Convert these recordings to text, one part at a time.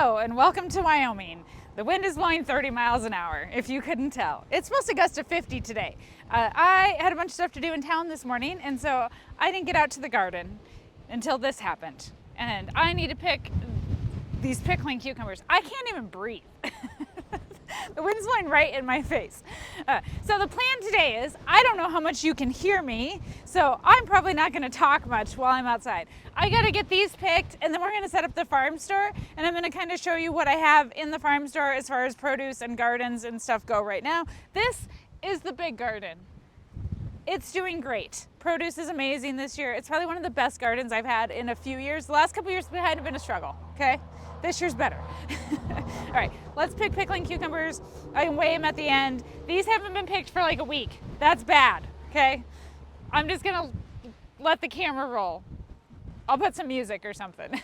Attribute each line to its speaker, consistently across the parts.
Speaker 1: Hello and welcome to Wyoming. The wind is blowing 30 miles an hour, if you couldn't tell. It's supposed to gust to 50 today. I had a bunch of stuff to do in town this morning, and so I didn't get out to the garden until this happened. And I need to pick these pickling cucumbers. I can't even breathe. The wind's blowing right in my face. So the plan today is, I don't know how much you can hear me, so I'm probably not gonna talk much while I'm outside. I gotta get these picked, and then we're gonna set up the farm store, and I'm gonna kind of show you what I have in the farm store as far as produce and gardens and stuff go right now. This is the big garden. It's doing great. Produce is amazing this year. It's probably one of the best gardens I've had in a few years. The last couple years have been a struggle, okay? This year's better. All right, let's pick pickling cucumbers. I can weigh them at the end. These haven't been picked for like a week. That's bad, okay? I'm just gonna let the camera roll. I'll put some music or something.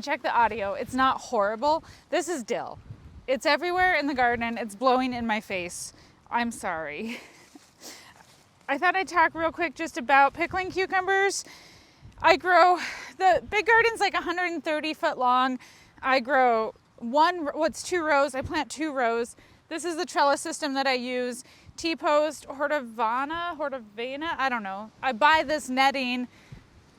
Speaker 1: Check the audio. It's not horrible. This is dill. It's everywhere in the garden. It's blowing in my face. I'm sorry. I thought I'd talk real quick just about pickling cucumbers. The big garden's like 130 foot long. I grow two rows. I plant 2 rows. This is the trellis system that I use. T-post, hortavana, I don't know. I buy this netting.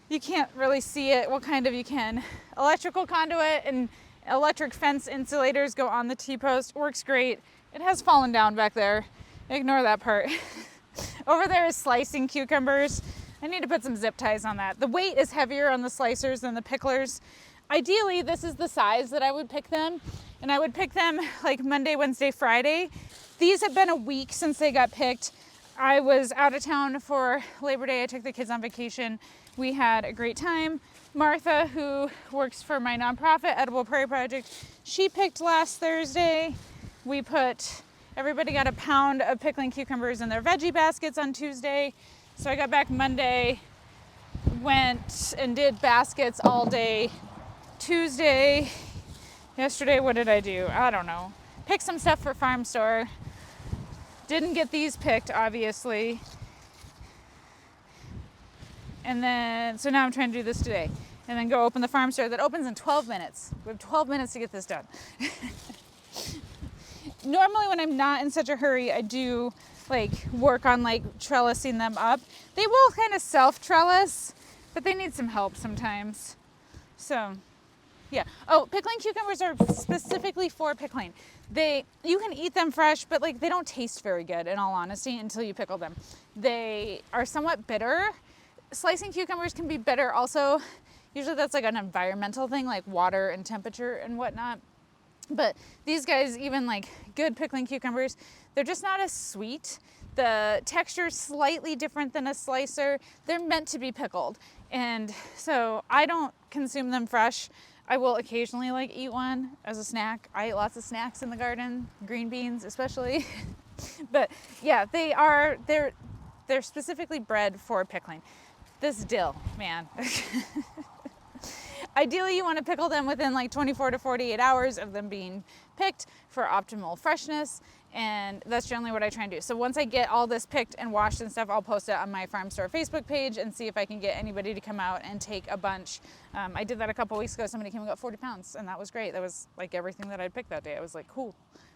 Speaker 1: You can't really see it. Well, kind of you can. Electrical conduit and electric fence insulators go on the T-post. Works great. It has fallen down back there. Ignore that part. Over there is slicing cucumbers. I need to put some zip ties on that. The weight is heavier on the slicers than the picklers. Ideally, this is the size that I would pick them. And I would pick them like Monday, Wednesday, Friday. These have been a week since they got picked. I was out of town for Labor Day. I took the kids on vacation. We had a great time. Martha, who works for my nonprofit, Edible Prairie Project, she picked last Thursday. Everybody got a pound of pickling cucumbers in their veggie baskets on Tuesday. So I got back Monday, went and did baskets all day. Tuesday, yesterday, what did I do? I don't know. Picked some stuff for farm store. Didn't get these picked, obviously. And then, so now I'm trying to do this today. And then go open the farm store that opens in 12 minutes. We have 12 minutes to get this done. Normally when I'm not in such a hurry, I do work on trellising them up. They will kind of self-trellis, but they need some help sometimes. So, yeah. Oh, pickling cucumbers are specifically for pickling. You can eat them fresh, but they don't taste very good, in all honesty, until you pickle them. They are somewhat bitter. Slicing cucumbers can be bitter also. Usually that's an environmental thing, like water and temperature and whatnot. But these guys, even good pickling cucumbers, they're just not as sweet. The texture is slightly different than a slicer. They're meant to be pickled. And so I don't consume them fresh. I will occasionally like eat one as a snack. I eat lots of snacks in the garden, green beans especially. But yeah, they're specifically bred for pickling. This dill, man. Ideally, you want to pickle them within like 24 to 48 hours of them being picked for optimal freshness. And that's generally what I try and do. So once I get all this picked and washed and stuff, I'll post it on my farm store Facebook page and see if I can get anybody to come out and take a bunch. I did that a couple weeks ago. Somebody came and got 40 pounds, and that was great. That was like everything that I'd picked that day. I was like, cool,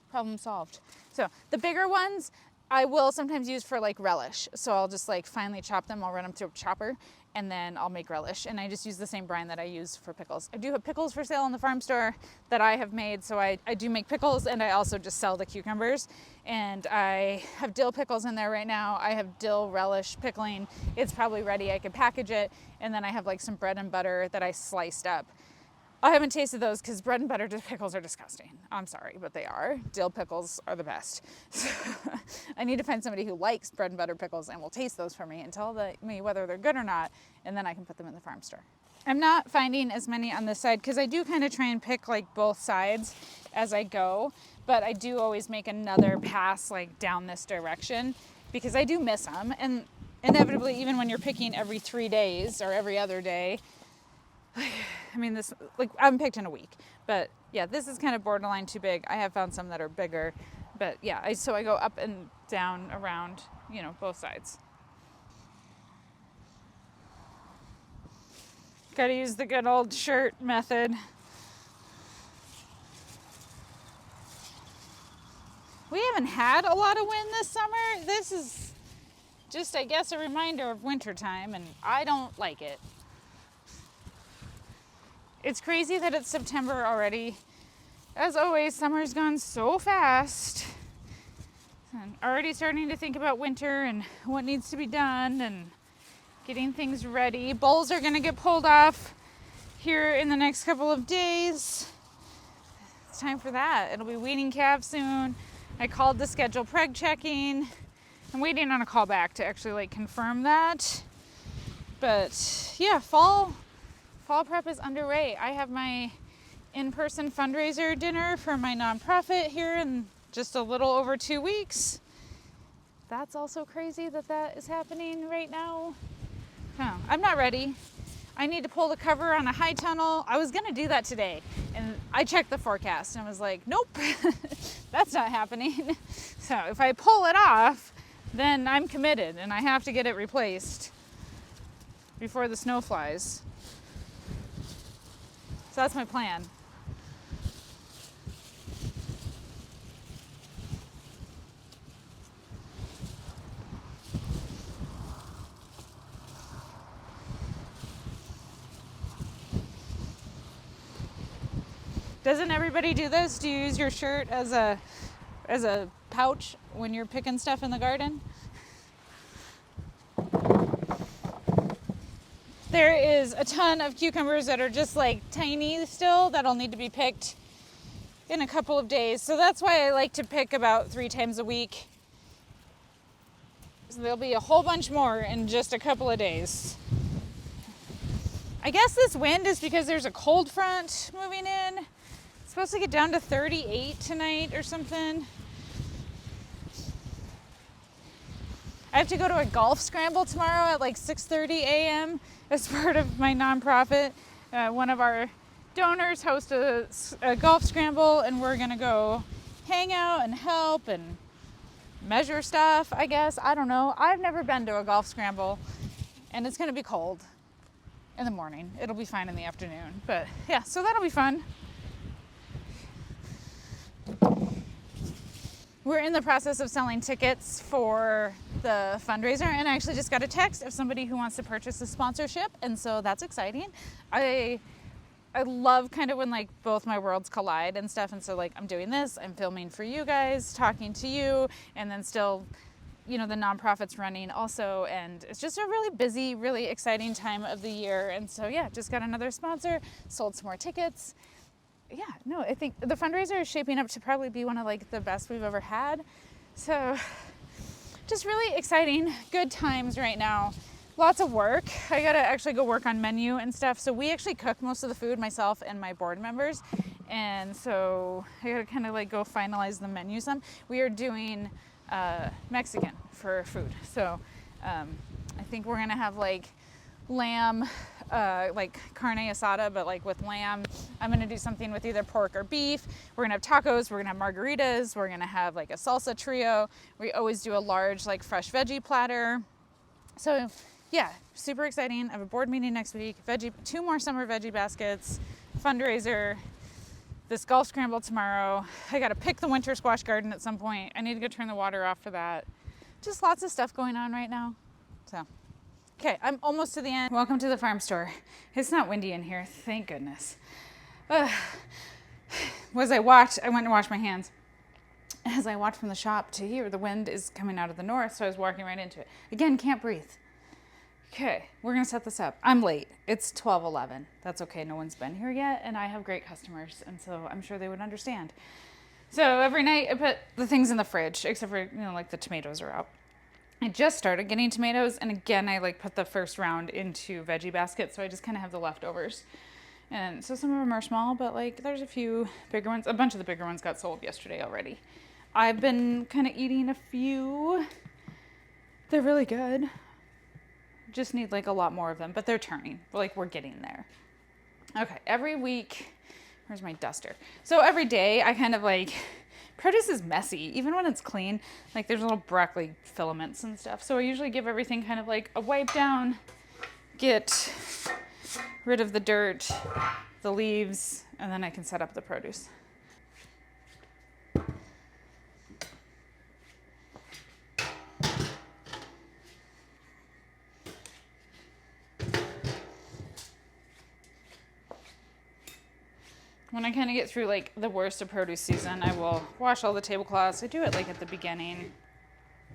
Speaker 1: problem solved. So the bigger ones, I will sometimes use for like relish. So I'll just like finely chop them. I'll run them through a chopper and then I'll make relish. And I just use the same brine that I use for pickles. I do have pickles for sale in the farm store that I have made. So I do make pickles, and I also just sell the cucumbers. And I have dill pickles in there right now. I have dill relish pickling. It's probably ready. I could package it. And then I have like some bread and butter that I sliced up. I haven't tasted those because bread and butter pickles are disgusting. I'm sorry, but they are. Dill pickles are the best. So I need to find somebody who likes bread and butter pickles and will taste those for me and tell me whether they're good or not, and then I can put them in the farm store. I'm not finding as many on this side because I do kind of try and pick like both sides as I go, but I do always make another pass like down this direction because I do miss them. And inevitably, even when you're picking every 3 days or every other day, I mean, this, like, I haven't picked in a week, but yeah, this is kind of borderline too big. I have found some that are bigger, but yeah, so I go up and down around, both sides. Gotta use the good old shirt method. We haven't had a lot of wind this summer. This is just, I guess, a reminder of winter time, and I don't like it. It's crazy that it's September already. As always, summer's gone so fast. I'm already starting to think about winter and what needs to be done and getting things ready. Bulls are gonna get pulled off here in the next couple of days. It's time for that. It'll be weaning calves soon. I called to schedule preg checking. I'm waiting on a call back to actually like confirm that. But yeah, fall prep is underway. I have my in-person fundraiser dinner for my nonprofit here in just a little over 2 weeks. That's also crazy that is happening right now. I'm not ready. I need to pull the cover on a high tunnel. I was gonna do that today, and I checked the forecast and was like, nope, that's not happening. So if I pull it off, then I'm committed and I have to get it replaced before the snow flies. So that's my plan. Doesn't everybody do this? Do you use your shirt as a pouch when you're picking stuff in the garden? There is a ton of cucumbers that are just like tiny still that'll need to be picked in a couple of days. So that's why I like to pick about 3 times a week. So there'll be a whole bunch more in just a couple of days. I guess this wind is because there's a cold front moving in. It's supposed to get down to 38 tonight or something. I have to go to a golf scramble tomorrow at like 6:30 a.m. as part of my nonprofit. One of our donors hosts a golf scramble, and we're gonna go hang out and help and measure stuff, I guess. I don't know. I've never been to a golf scramble, and it's gonna be cold in the morning. It'll be fine in the afternoon, but yeah, so that'll be fun. We're in the process of selling tickets for the fundraiser, and I actually just got a text of somebody who wants to purchase a sponsorship, and so that's exciting. I love kind of when like both my worlds collide and stuff, and so like I'm doing this, I'm filming for you guys, talking to you, and then still, the nonprofit's running also, and it's just a really busy, really exciting time of the year. And so yeah, just got another sponsor, sold some more tickets. Yeah, no, I think the fundraiser is shaping up to probably be one of like the best we've ever had. So just really exciting, good times right now. Lots of work. I gotta actually go work on menu and stuff. So we actually cook most of the food, myself and my board members. And so I gotta kind of like go finalize the menu some. We are doing Mexican for food. So I think we're gonna have like lamb, like carne asada, but like with lamb. I'm gonna do something with either pork or beef. We're gonna have tacos, we're gonna have margaritas, we're gonna have like a salsa trio. We always do a large like fresh veggie platter. So yeah, super exciting. I have a board meeting next week, 2 more summer veggie baskets, fundraiser, this golf scramble tomorrow. I gotta pick the winter squash garden at some point. I need to go turn the water off for that. Just lots of stuff going on right now. So, okay, I'm almost to the end. Welcome to the farm store. It's not windy in here, thank goodness. I went and washed my hands. As I walked from the shop to here, the wind is coming out of the north, so I was walking right into it. Again, can't breathe. Okay, we're gonna set this up. I'm late. It's 12:11. That's okay, no one's been here yet, and I have great customers, and so I'm sure they would understand. So every night I put the things in the fridge, except for, like the tomatoes are out. I just started getting tomatoes, and again, I like put the first round into veggie baskets, so I just kind of have the leftovers. And so some of them are small, but like there's a few bigger ones. A bunch of the bigger ones got sold yesterday already. I've been kind of eating a few. They're really good. Just need like a lot more of them, but they're turning. Like we're getting there. Okay, every week, where's my duster? So every day I kind of like, produce is messy, even when it's clean. Like there's little broccoli filaments and stuff. So I usually give everything kind of like a wipe down, get rid of the dirt, the leaves, and then I can set up the produce. When I kind of get through like the worst of produce season, I will wash all the tablecloths. I do it like at the beginning.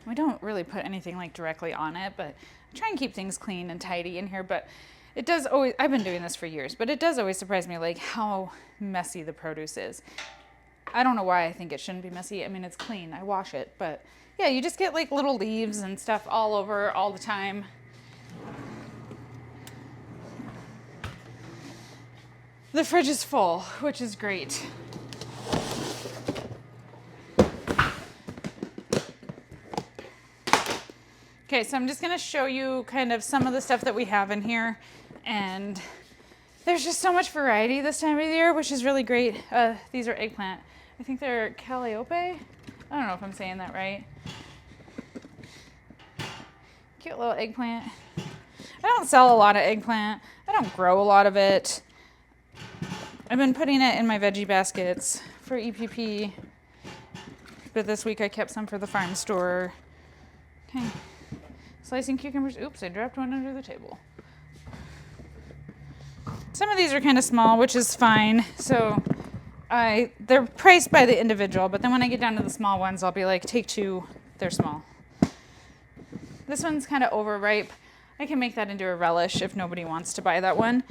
Speaker 1: We don't really put anything like directly on it, but I try and keep things clean and tidy in here. But it does always, I've been doing this for years, but it does always surprise me like how messy the produce is. I don't know why I think it shouldn't be messy. I mean, it's clean, I wash it, but yeah, you just get like little leaves and stuff all over all the time. The fridge is full, which is great. Okay, so I'm just gonna show you kind of some of the stuff that we have in here. And there's just so much variety this time of the year, which is really great. These are eggplant. I think they're Calliope. I don't know if I'm saying that right. Cute little eggplant. I don't sell a lot of eggplant. I don't grow a lot of it. I've been putting it in my veggie baskets for EPP, but this week I kept some for the farm store. Okay, slicing cucumbers. Oops, I dropped one under the table. Some of these are kind of small, which is fine. So they're priced by the individual, but then when I get down to the small ones, I'll be like, take 2, they're small. This one's kind of overripe. I can make that into a relish if nobody wants to buy that one.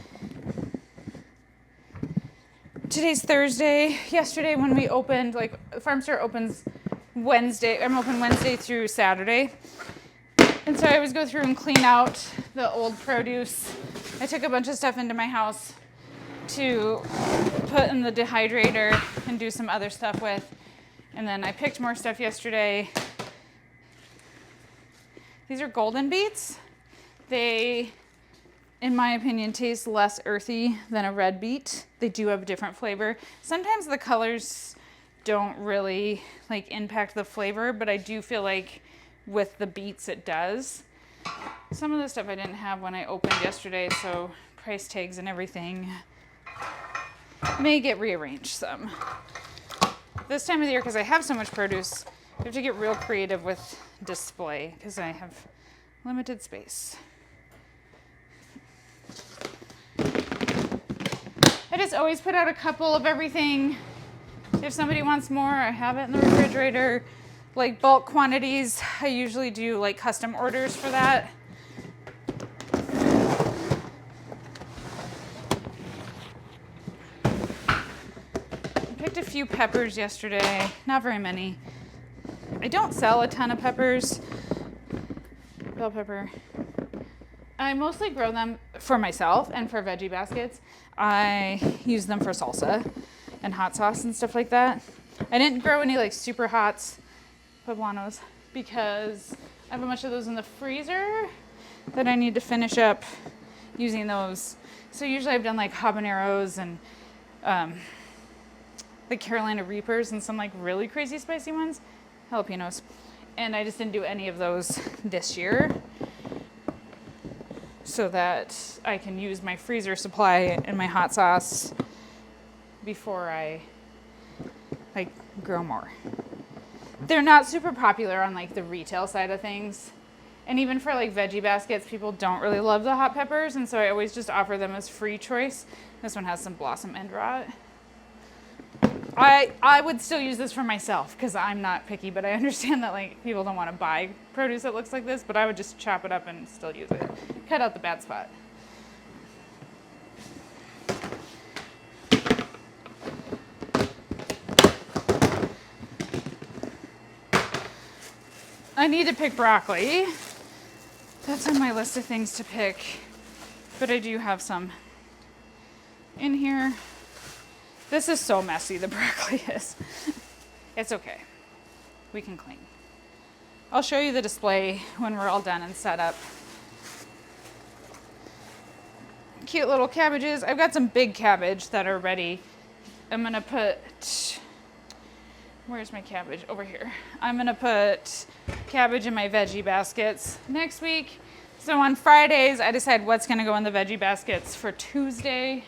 Speaker 1: Today's Thursday. Yesterday when we opened, like the farm store opens Wednesday. I'm open Wednesday through Saturday. And so I always go through and clean out the old produce. I took a bunch of stuff into my house to put in the dehydrator and do some other stuff with. And then I picked more stuff yesterday. These are golden beets. They, in my opinion, taste less earthy than a red beet. They do have a different flavor. Sometimes the colors don't really like impact the flavor, but I do feel like with the beets it does. Some of the stuff I didn't have when I opened yesterday, so price tags and everything may get rearranged some. This time of the year, because I have so much produce, I have to get real creative with display because I have limited space. I just always put out a couple of everything. If somebody wants more, I have it in the refrigerator. Like bulk quantities, I usually do like custom orders for that. I picked a few peppers yesterday, not very many. I don't sell a ton of peppers. bell pepper. I mostly grow them for myself and for veggie baskets. I use them for salsa and hot sauce and stuff like that. I didn't grow any like super hots, poblanos, because I have a bunch of those in the freezer that I need to finish up using those. So usually I've done like habaneros and the Carolina Reapers and some like really crazy spicy ones, jalapenos. And I just didn't do any of those this year so that I can use my freezer supply and my hot sauce before I like grow more. They're not super popular on like the retail side of things. And even for like veggie baskets, people don't really love the hot peppers, and so I always just offer them as free choice. This one has some blossom end rot. I would still use this for myself because I'm not picky, but I understand that like people don't want to buy produce that looks like this, but I would just chop it up and still use it. Cut out the bad spot. I need to pick broccoli. That's on my list of things to pick, but I do have some in here. This is so messy, the broccoli is. It's okay. We can clean. I'll show you the display when we're all done and set up. Cute little cabbages. I've got some big cabbage that are ready. I'm gonna put, where's my cabbage? Over here. I'm gonna put cabbage in my veggie baskets next week. So on Fridays, I decide what's gonna go in the veggie baskets for Tuesday.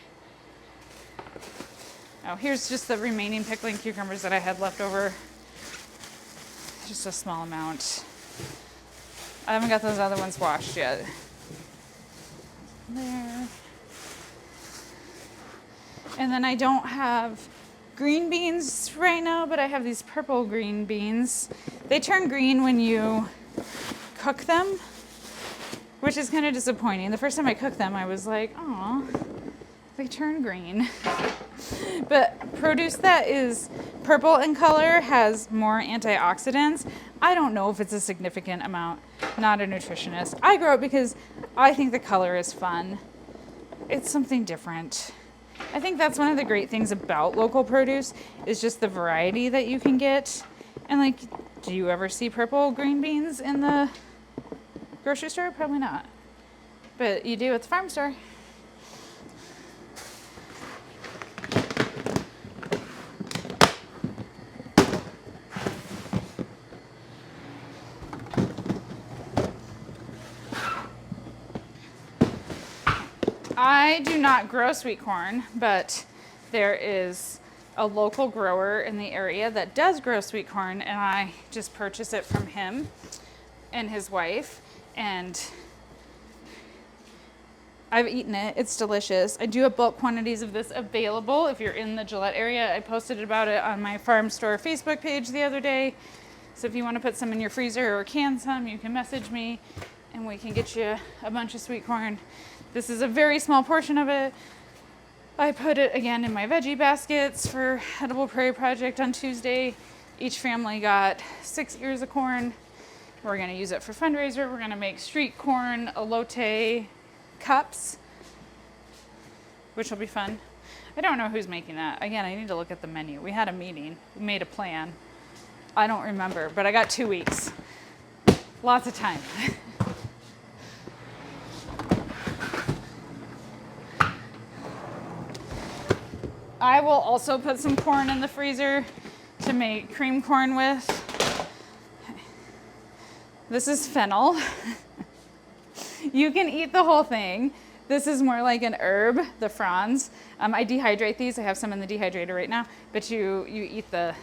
Speaker 1: Oh, here's just the remaining pickling cucumbers that I had left over. Just a small amount. I haven't got those other ones washed yet. There. And then I don't have green beans right now, but I have these purple green beans. They turn green when you cook them, which is kind of disappointing. The first time I cooked them, I was like, oh, they turn green. But produce that is purple in color has more antioxidants. I don't know if it's a significant amount. Not a nutritionist. I grow it because I think the color is fun. It's something different. I think that's one of the great things about local produce is just the variety that you can get. And like, do you ever see purple green beans in the grocery store? Probably not. But you do at the farm store. I do not grow sweet corn, but there is a local grower in the area that does grow sweet corn, and I just purchase it from him and his wife, and I've eaten it. It's delicious. I do have bulk quantities of this available if you're in the Gillette area. I posted about it on my farm store Facebook page the other day, so if you want to put some in your freezer or can some, you can message me and we can get you a bunch of sweet corn. This is a very small portion of it. I put it again in my veggie baskets for Edible Prairie Project on Tuesday. Each family got 6 ears of corn. We're gonna use it for fundraiser. We're gonna make street corn elote cups, which will be fun. I don't know who's making that. Again, I need to look at the menu. We had a meeting, we made a plan. I don't remember, but I got 2 weeks. Lots of time. I will also put some corn in the freezer to make cream corn with. This is fennel. You can eat the whole thing. This is more like an herb, the fronds. I dehydrate these. I have some in the dehydrator right now, but you eat the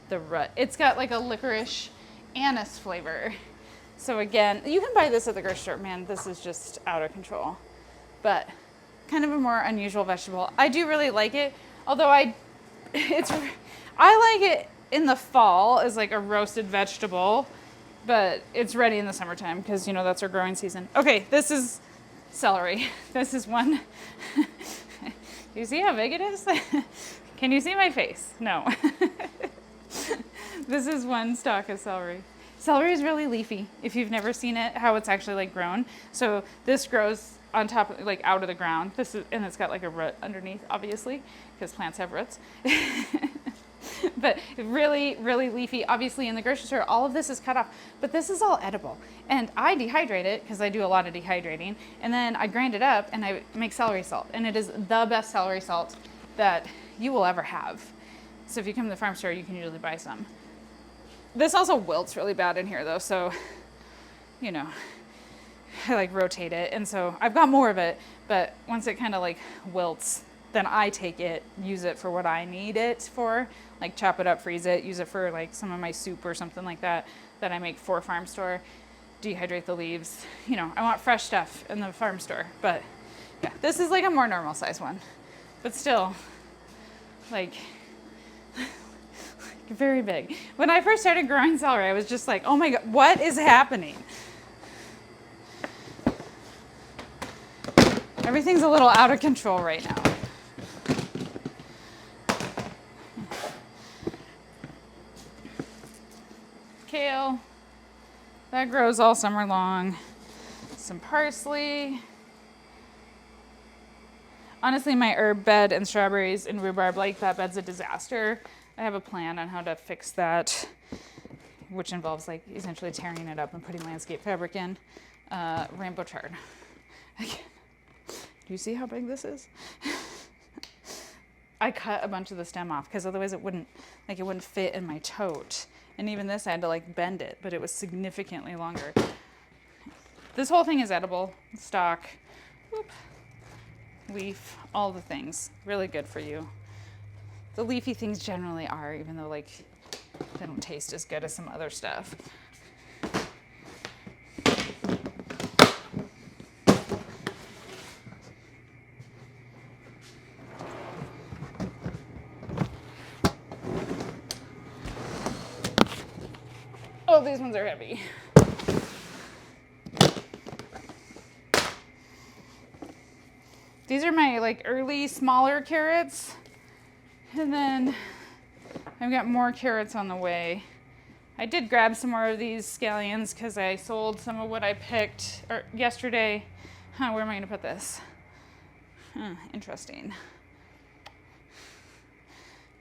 Speaker 1: root. It's got like a licorice anise flavor. So again, you can buy this at the grocery store. Man, this is just out of control. But kind of a more unusual vegetable. I do really like it, although I like it in the fall as like a roasted vegetable, but it's ready in the summertime because, you know, that's our growing season. Okay, this is celery. This is one. Do you see how big it is? Can you see my face? No. This is one stalk of celery. Celery is really leafy. If you've never seen it, how it's actually like grown. So this grows on top, like out of the ground. And it's got like a root underneath, obviously, because plants have roots. But really, really leafy. Obviously in the grocery store, all of this is cut off, but this is all edible. And I dehydrate it because I do a lot of dehydrating. And then I grind it up and I make celery salt. And it is the best celery salt that you will ever have. So if you come to the farm store, you can usually buy some. This also wilts really bad in here though. So, you know, I like rotate it. And so I've got more of it, but once it kind of like wilts, then I take it, use it for what I need it for, like chop it up, freeze it, use it for like some of my soup or something like that I make for farm store, dehydrate the leaves. You know, I want fresh stuff in the farm store, but yeah, this is like a more normal size one, but still like very big. When I first started growing celery, I was just like, oh my God, what is happening? Everything's a little out of control right now. Kale, that grows all summer long. Some parsley. Honestly, my herb bed and strawberries and rhubarb, like that bed's a disaster. I have a plan on how to fix that, which involves like essentially tearing it up and putting landscape fabric in. Rainbow chard. Do you see how big this is? I cut a bunch of the stem off because otherwise it wouldn't fit in my tote. And even this, I had to like bend it, but it was significantly longer. This whole thing is edible, stalk, leaf, all the things. Really good for you. The leafy things generally are, even though like they don't taste as good as some other stuff. Oh, these ones are heavy. These are my like early smaller carrots. And then I've got more carrots on the way. I did grab some more of these scallions because I sold some of what I picked yesterday. Where am I gonna put this? Interesting.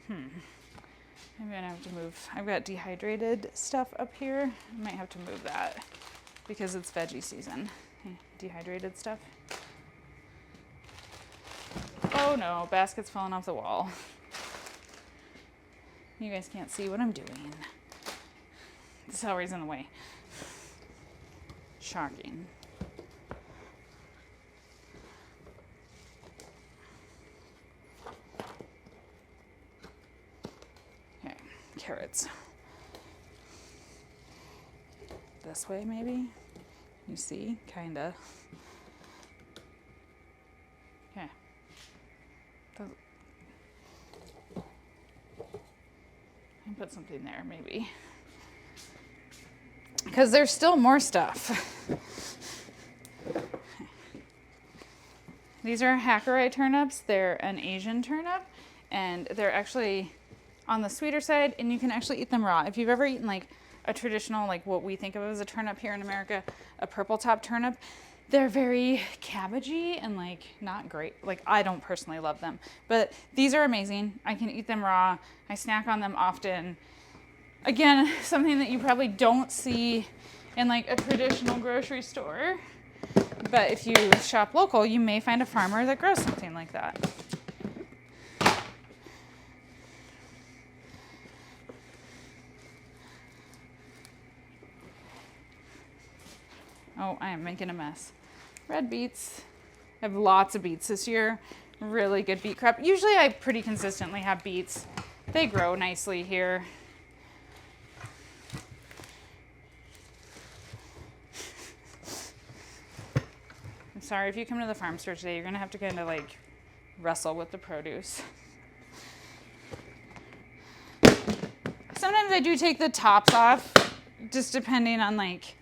Speaker 1: I'm gonna have to move. I've got dehydrated stuff up here. I might have to move that because it's veggie season. Dehydrated stuff. Oh no, basket's falling off the wall. You guys can't see what I'm doing. The celery's in the way. Shocking. Okay, carrots. This way maybe? You see? Kinda. Okay. Put something there maybe. Because there's still more stuff. These are Hackerai turnips. They're an Asian turnip and they're actually on the sweeter side and you can actually eat them raw. If you've ever eaten like a traditional, like what we think of as a turnip here in America, a purple top turnip, they're very cabbagey and like not great. Like I don't personally love them, but these are amazing. I can eat them raw. I snack on them often. Again, something that you probably don't see in like a traditional grocery store, but if you shop local, you may find a farmer that grows something like that. Oh, I am making a mess. Red beets. I have lots of beets this year. Really good beet crop. Usually I pretty consistently have beets. They grow nicely here. I'm sorry, if you come to the farm store today, you're gonna have to kind of like wrestle with the produce. Sometimes I do take the tops off, just depending on like,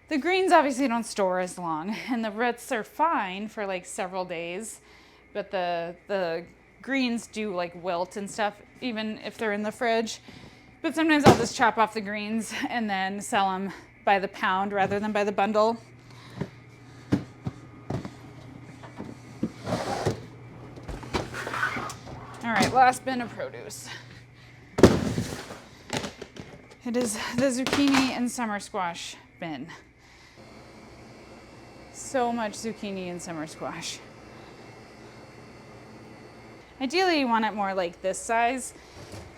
Speaker 1: the greens obviously don't store as long, and the roots are fine for like several days, but the greens do like wilt and stuff, even if they're in the fridge. But sometimes I'll just chop off the greens and then sell them by the pound rather than by the bundle. All right, last bin of produce. It is the zucchini and summer squash bin. So much zucchini and summer squash. Ideally, you want it more like this size.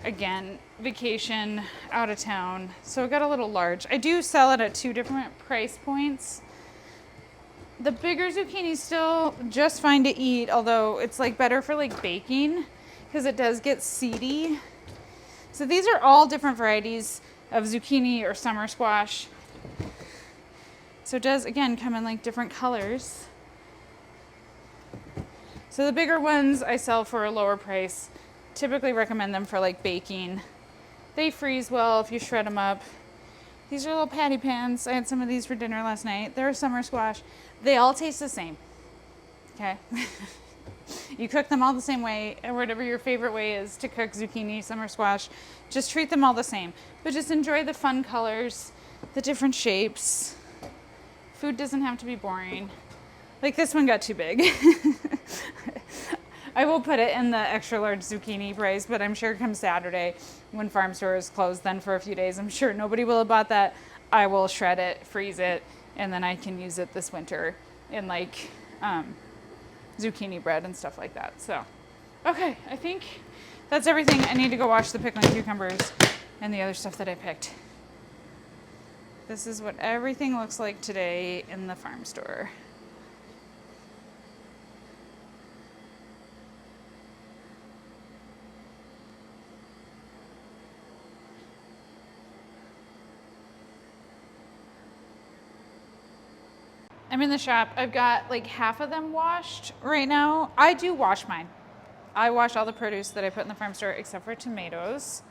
Speaker 1: Again, vacation, out of town. So it got a little large. I do sell it at 2 different price points. The bigger zucchini is still just fine to eat, although it's like better for like baking because it does get seedy. So these are all different varieties of zucchini or summer squash. So it does, again, come in like different colors. So the bigger ones I sell for a lower price. Typically recommend them for like baking. They freeze well if you shred them up. These are little patty pans. I had some of these for dinner last night. They're summer squash. They all taste the same, okay? You cook them all the same way, or whatever your favorite way is to cook zucchini, summer squash. Just treat them all the same, but just enjoy the fun colors, the different shapes. Food doesn't have to be boring. Like this one got too big. I will put it in the extra large zucchini price, but I'm sure come Saturday when farm store is closed then for a few days, I'm sure nobody will have bought that. I will shred it, freeze it, and then I can use it this winter in like zucchini bread and stuff like that. So, okay, I think that's everything. I need to go wash the pickling cucumbers and the other stuff that I picked. This is what everything looks like today in the farm store. I'm in the shop. I've got like half of them washed right now. I do wash mine. I wash all the produce that I put in the farm store except for tomatoes.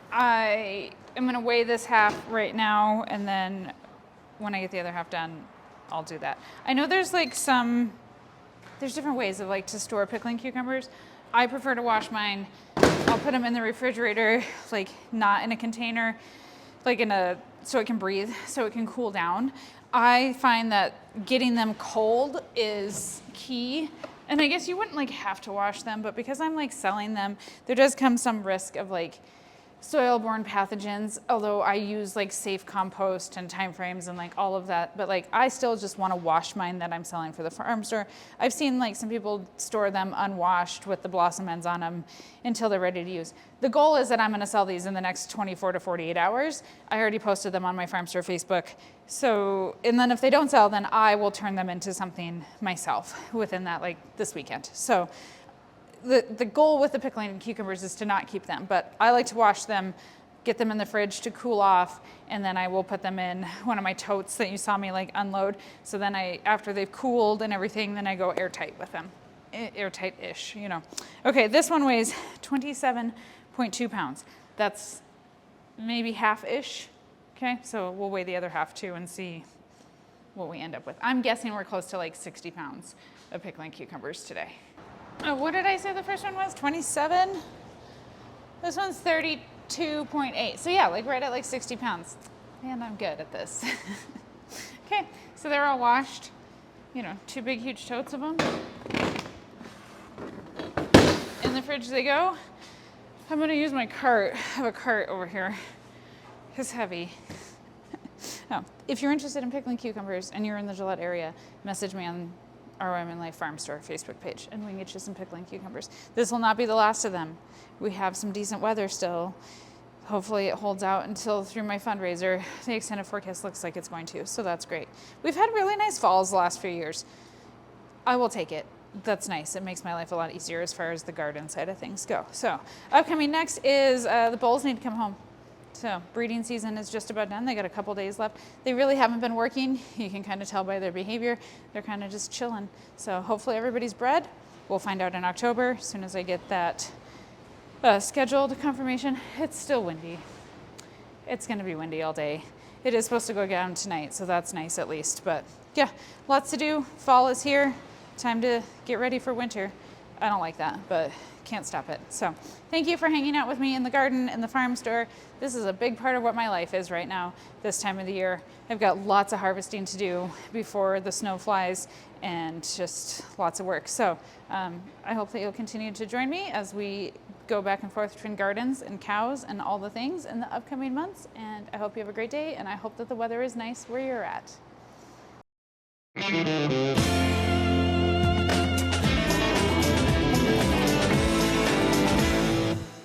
Speaker 1: I am gonna weigh this half right now, and then when I get the other half done, I'll do that. I know there's different ways of like to store pickling cucumbers. I prefer to wash mine. I'll put them in the refrigerator, like not in a container, like so it can breathe, so it can cool down. I find that getting them cold is key. And I guess you wouldn't like have to wash them, but because I'm like selling them, there does come some risk of like soil-borne pathogens, although I use like safe compost and time frames and like all of that, but like I still just want to wash mine that I'm selling for the farm store. I've seen like some people store them unwashed with the blossom ends on them until they're ready to use. The goal is that I'm going to sell these in the next 24 to 48 hours. I already posted them on my farm store Facebook. So, and then if they don't sell, then I will turn them into something myself within that, like this weekend. So the goal with the pickling cucumbers is to not keep them, but I like to wash them, get them in the fridge to cool off, and then I will put them in one of my totes that you saw me like unload. So then after they've cooled and everything, then I go airtight with them. Airtight-ish, you know. Okay, this one weighs 27.2 pounds. That's maybe half-ish. Okay, so we'll weigh the other half too and see what we end up with. I'm guessing we're close to like 60 pounds of pickling cucumbers today. Oh, what did I say the first one was? 27? This one's 32.8. So yeah, like right at like 60 pounds. Man, I'm good at this. Okay, so they're all washed. You know, 2 big huge totes of them. In the fridge they go. I'm gonna use my cart. I have a cart over here. It's heavy. Oh, if you're interested in pickling cucumbers and you're in the Gillette area, message me on Our Wyoming Life Farm Store Facebook page, and we can get you some pickling cucumbers. This will not be the last of them. We have some decent weather still. Hopefully it holds out until through my fundraiser. The extended forecast looks like it's going to, so that's great. We've had really nice falls the last few years. I will take it. That's nice. It makes my life a lot easier as far as the garden side of things go. So upcoming next is the bulls need to come home. So breeding season is just about done. They got a couple days left. They really haven't been working. You can kind of tell by their behavior. They're kind of just chilling. So hopefully everybody's bred. We'll find out in October as soon as I get that scheduled confirmation. It's still windy. It's going to be windy all day. It is supposed to go down tonight, so that's nice at least. But yeah, lots to do. Fall is here. Time to get ready for winter. I don't like that, but can't stop it. So thank you for hanging out with me in the garden, in the farm store. This is a big part of what my life is right now, this time of the year. I've got lots of harvesting to do before the snow flies and just lots of work. So I hope that you'll continue to join me as we go back and forth between gardens and cows and all the things in the upcoming months. And I hope you have a great day, and I hope that the weather is nice where you're at.